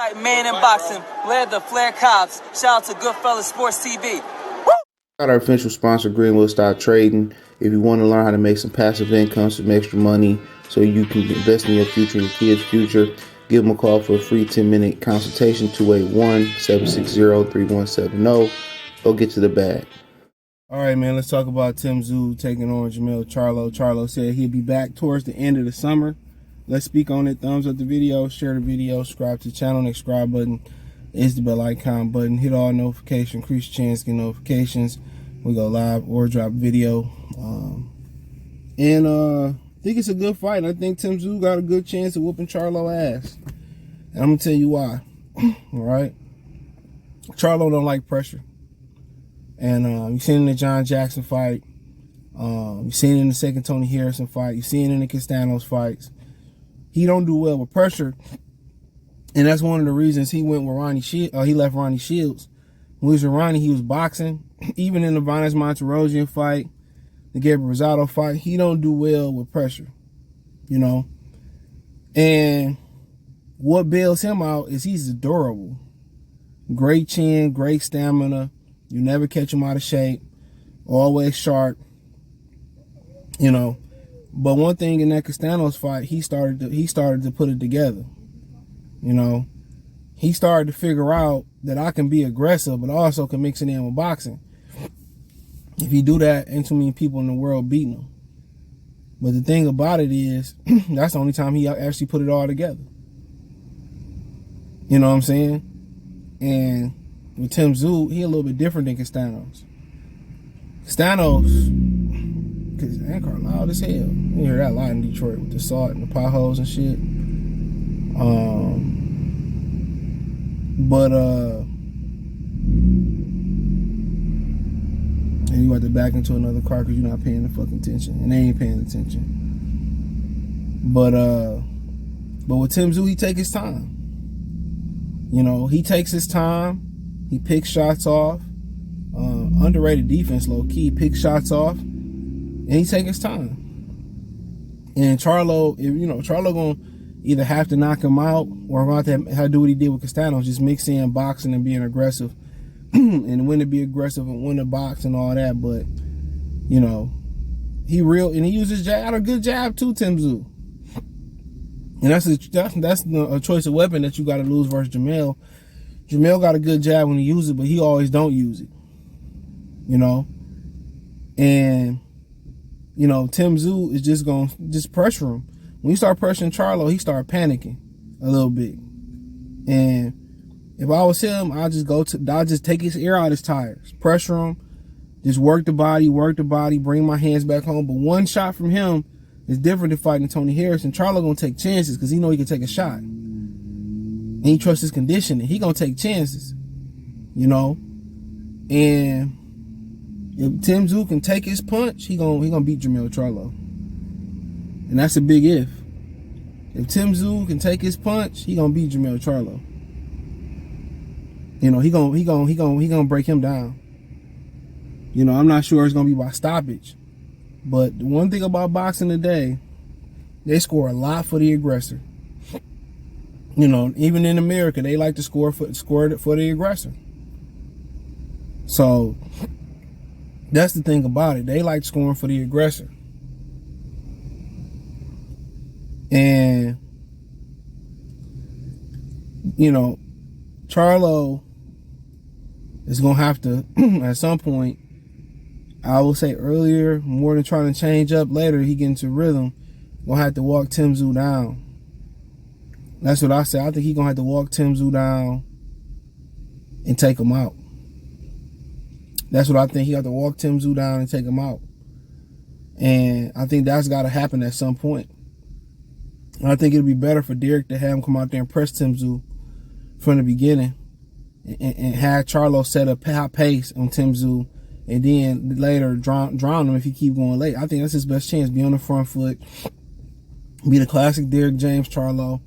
Fight man in boxing, led the Flair Cobbs. Shout out to Goodfellas Sports TV. Got our official sponsor, Greenwood Stock Trading. If you want to learn how to make some passive income, some extra money, so you can invest in your future and your kids' future, give them a call for a free 10-minute consultation, 281-760-3170. Go get to the bag. All right, man, let's talk about Tyzu taking on Jermell Charlo. Charlo said he'll be back towards the end of the summer. Let's speak on it. Thumbs up the video, share the video, subscribe to the channel. Next subscribe button is the bell icon button. Hit all notifications, increase your chance to get notifications. We go live or drop video. I think it's a good fight. I think Tyzu got a good chance of whooping Charlo ass. And I'm going to tell you why. All right? Charlo don't like pressure. And you've seen it in the John Jackson fight. You've seen it in the second Tony Harrison fight. You've seen it in the Castanos fights. He don't do well with pressure. And that's one of the reasons he went with Ronnie Shields. He left Ronnie Shields. When he was with Ronnie, he was boxing. Even in the Vanes Monterosian fight, the Gabriel Rosado fight, he don't do well with pressure, you know. And what bails him out is he's durable. Great chin, great stamina. You never catch him out of shape. Always sharp, you know. But one thing in that Castanos fight, he started to put it together. You know, he started to figure out that I can be aggressive, but also can mix it in with boxing. If you do that, ain't too many people in the world beating him. But the thing about it is, that's the only time he actually put it all together. You know what I'm saying? And with Tyzu, he a little bit different than Castanos. Castanos, because that car loud as hell. You hear that a lot in Detroit with the salt and the potholes and shit. And you have to back into another car because you're not paying the fucking attention, and they ain't paying attention. But with Tyzu, he take his time. You know, he takes his time. He picks shots off. Underrated defense, low key. Picks shots off, and he take his time. And Charlo, Charlo gonna either have to knock him out or about to have to do what he did with Castanos, just mix in boxing and being aggressive. And when to be aggressive and when to box and all that. But, you know, he uses jab, a good jab too, Tyzu. And that's a choice of weapon that you got to lose versus Jermell. Jermell got a good jab when he uses it, but he always don't use it. You know? And, you know, Tyzu is just going to pressure him. When you start pressuring Charlo, he started panicking a little bit. And if I was him, I'll just take his air out his tires, pressure him, just work the body, bring my hands back home. But one shot from him is different than fighting Tony Harrison. Charlo gonna take chances because he know he can take a shot. And he trusts his conditioning. He gonna take chances, you know. And if Tyzu can take his punch, he gonna beat Jermell Charlo. And that's a big if. If Tyzu can take his punch, he gonna beat Jermell Charlo. You know, he gonna break him down. You know, I'm not sure it's gonna be by stoppage. But the one thing about boxing today, they score a lot for the aggressor. You know, even in America, they like to score for the aggressor. So that's the thing about it. They like scoring for the aggressor. And, you know, Charlo is going to have to, at some point, I will say earlier, more than trying to change up later, he get into rhythm, going to have to walk Tyzu down. That's what I say. I think he's going to have to walk Tyzu down and take him out. That's what I think. He got to walk Tyzu down and take him out. And I think that's got to happen at some point. And I think it'll be better for Derek to have him come out there and press Tyzu from the beginning and have Charlo set a high pace on Tyzu and then later drown him if he keep going late. I think that's his best chance. Be on the front foot, be the classic Derek James Charlo,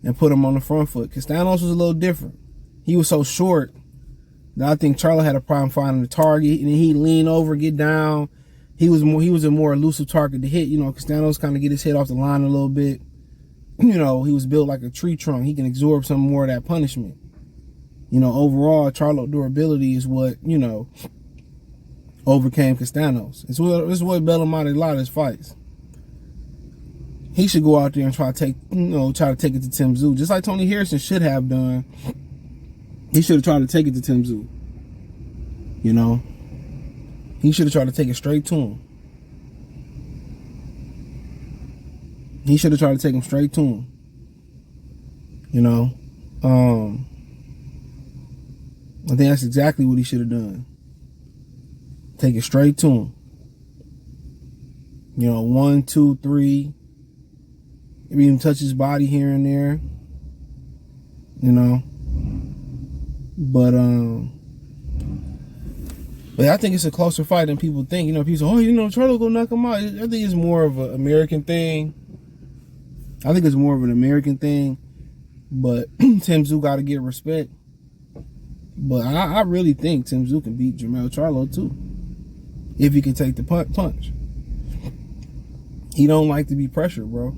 and put him on the front foot. Castanos was a little different. He was so short that I think Charlo had a problem finding the target, and then he'd lean over, get down. He was a more elusive target to hit. You know, Castanos kind of get his head off the line a little bit. you know, he was built like a tree trunk. He can absorb some more of that punishment. You know, overall, Charlo durability is what, you know, overcame Castanos. It's what bailed him out of a lot of his fights. He should go out there and try to take it to Tim Tszyu, just like Tony Harrison should have done. He should have tried to take it to Tim Tszyu. You know, he should have tried to take it straight to him. He should have tried to take him straight to him. You know, I think that's exactly what he should have done. Take it straight to him. You know, 1, 2, 3. Maybe even touch his body here and there. You know. But I think it's a closer fight than people think. You know, people say, oh, you know, Charlo gonna knock him out. I think it's more of an American thing. I think it's more of an American thing. But Tim Tszyu got to get respect. But I really think Tim Tszyu can beat Jermell Charlo too, if he can take the punch. He don't like to be pressured, bro.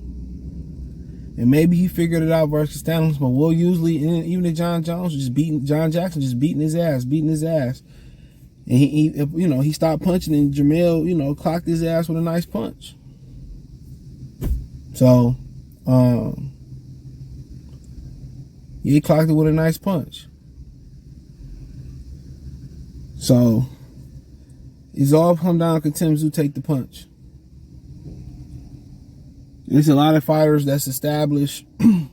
And maybe he figured it out versus Stanley, but we'll usually, even if John Jackson just beating his ass. And he you know, he stopped punching and Jermell, you know, clocked his ass with a nice punch. So, he clocked it with a nice punch. So, it's all come down to Tim Tszyu take the punch. There's a lot of fighters that's established, that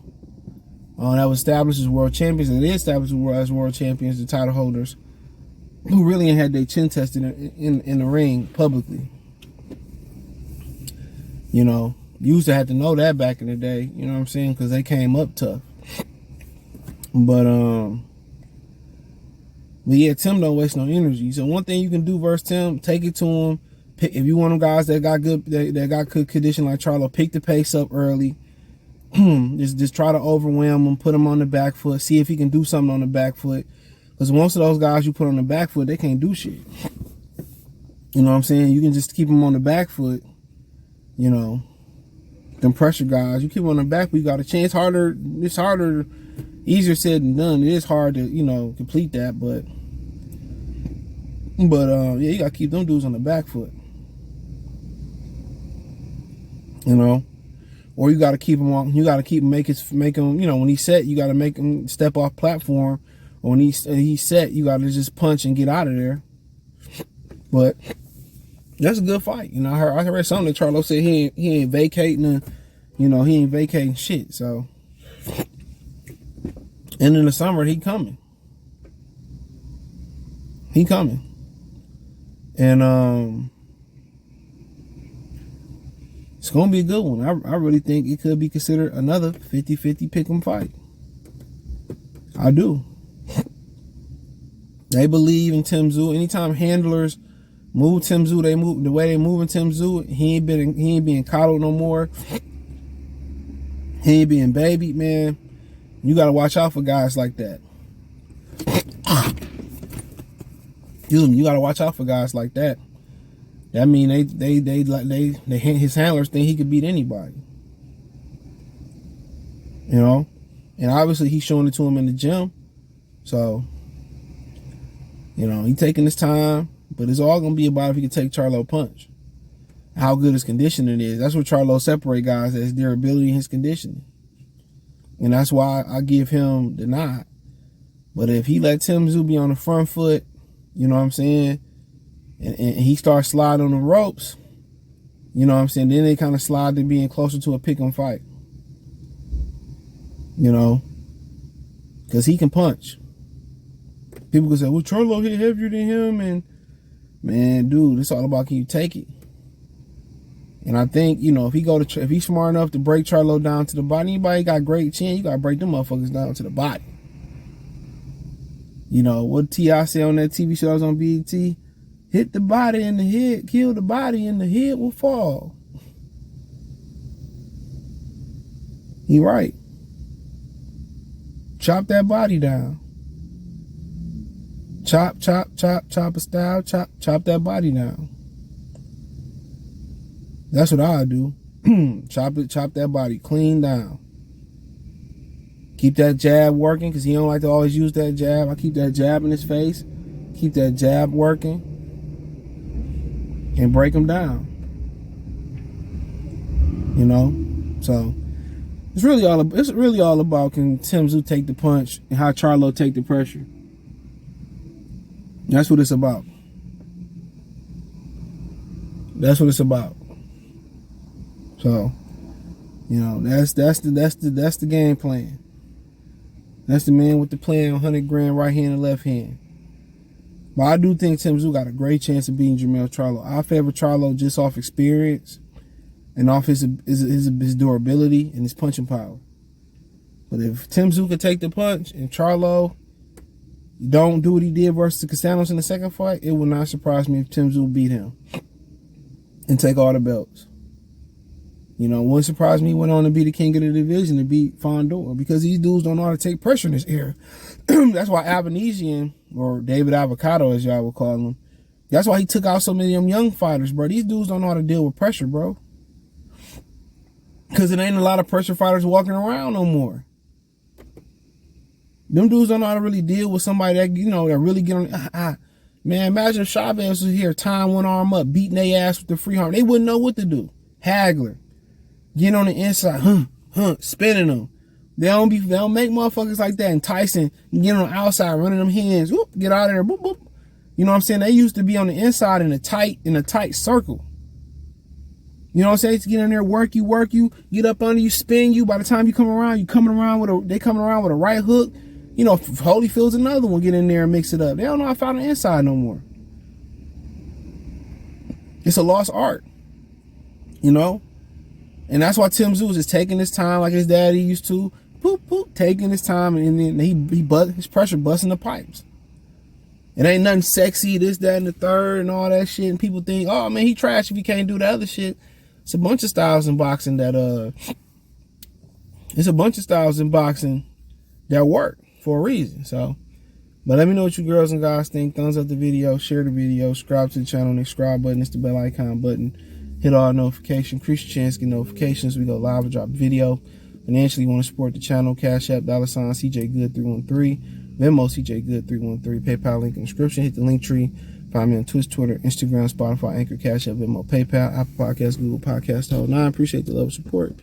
was established as world champions, and they established as world champions, the title holders, who really ain't had their chin tested in the ring publicly. You know, you used to have to know that back in the day, you know what I'm saying, because they came up tough. But yeah, Tim don't waste no energy. So one thing you can do versus Tim, take it to him. If you want them guys that got good condition like Charlo, pick the pace up early. just try to overwhelm him, put him on the back foot, see if he can do something on the back foot. Because most of those guys you put on the back foot, they can't do shit. You know what I'm saying? You can just keep them on the back foot. You know, them pressure guys, you keep them on the back foot, you got a chance. It's harder, easier said than done. It is hard to, you know, complete that, but yeah, you gotta keep them dudes on the back foot. You know, or you got to keep him on. You got to keep make him. You know, when he's set, you got to make him step off platform. Or when he's set, you got to just punch and get out of there. But that's a good fight. You know, I heard something that Charlo said he ain't vacating. You know, he ain't vacating shit. So, and in the summer he coming. And it's going to be a good one. I really think it could be considered another 50-50 pick'em fight. I do. They believe in Tim Tszyu. Anytime handlers move Tim Tszyu, they move the way they moving Tim Tszyu. He ain't being coddled no more. He ain't being babied, man. You got to watch out for guys like that. You got to watch out for guys like that. That mean his handlers think he could beat anybody. You know? And obviously he's showing it to him in the gym. So, you know, he taking his time, but it's all gonna be about if he can take Charlo punch. How good his conditioning is. That's what Charlo separate guys as, their ability and his conditioning. And that's why I give him the nod. But if he let Tim Tszyu be on the front foot, you know what I'm saying, and he starts sliding on the ropes, you know what I'm saying, then they kind of slide to being closer to a pick'em fight. You know, because he can punch. People can say, well, Charlo hit heavier than him, and man, dude, it's all about can you take it. And I think, you know, if he's smart enough to break Charlo down to the body, anybody got great chin, you gotta break them motherfuckers down to the body. You know, what T.I. said on that TV show I was on BET? Hit the body in the head, kill the body and the head will fall. He right. Chop that body down. Chop a style, chop that body down. That's what I do. Chop that body clean down. Keep that jab working, because he don't like to always use that jab. I keep that jab in his face. Keep that jab working. And break him down. You know? So, it's really all about can Tyzu take the punch and how Charlo take the pressure. That's what it's about. That's what it's about. So, you know, that's the game plan. That's the man with the plan, 100 grand right hand and left hand. But I do think Tyzu got a great chance of beating Jermell Charlo. I favor Charlo just off experience and off his durability and his punching power. But if Tyzu could take the punch and Charlo don't do what he did versus Castanos in the second fight, it would not surprise me if Tyzu beat him and take all the belts. You know, wouldn't surprise me he went on to be the king of the division and beat Fondor, because these dudes don't know how to take pressure in this era. That's why Avanesian, or David Avocado as y'all would call him, that's why he took out so many of them young fighters, bro. These dudes don't know how to deal with pressure, bro. Because it ain't a lot of pressure fighters walking around no more. Them dudes don't know how to really deal with somebody that, you know, that really get on. Man, imagine if Chavez was here, tying one arm up, beating their ass with the free arm. They wouldn't know what to do. Hagler, getting on the inside, spinning them. They don't make motherfuckers like that. And Tyson, getting on the outside, running them hands, whoop, get out of there, boop, boop. You know what I'm saying? They used to be on the inside in a tight circle. You know what I'm saying? To get in there, work you, get up under you, spin you. By the time you come around, they coming around with a right hook. You know, Holyfield's another one, get in there and mix it up. They don't know how to find the inside no more. It's a lost art. You know? And that's why Tyzu is taking his time like his daddy used to. Poop, poop, taking his time, and then his pressure busting the pipes. It ain't nothing sexy, this, that, and the third, and all that shit. And people think, oh man, he trash if he can't do the other shit. It's a bunch of styles in boxing that work for a reason. So, but let me know what you girls and guys think. Thumbs up the video, share the video, subscribe to the channel. The subscribe button is the bell icon button. Hit all notifications. Increase your chance to get notifications. We go live and drop video. Financially, you want to support the channel. Cash App, $ CJ Good 313. Venmo, CJ Good 313. PayPal link in the description. Hit the link tree. Find me on Twitch, Twitter, Instagram, Spotify, Anchor, Cash App, Venmo, PayPal, Apple Podcasts, Google Podcasts, the whole nine. Appreciate the love and support.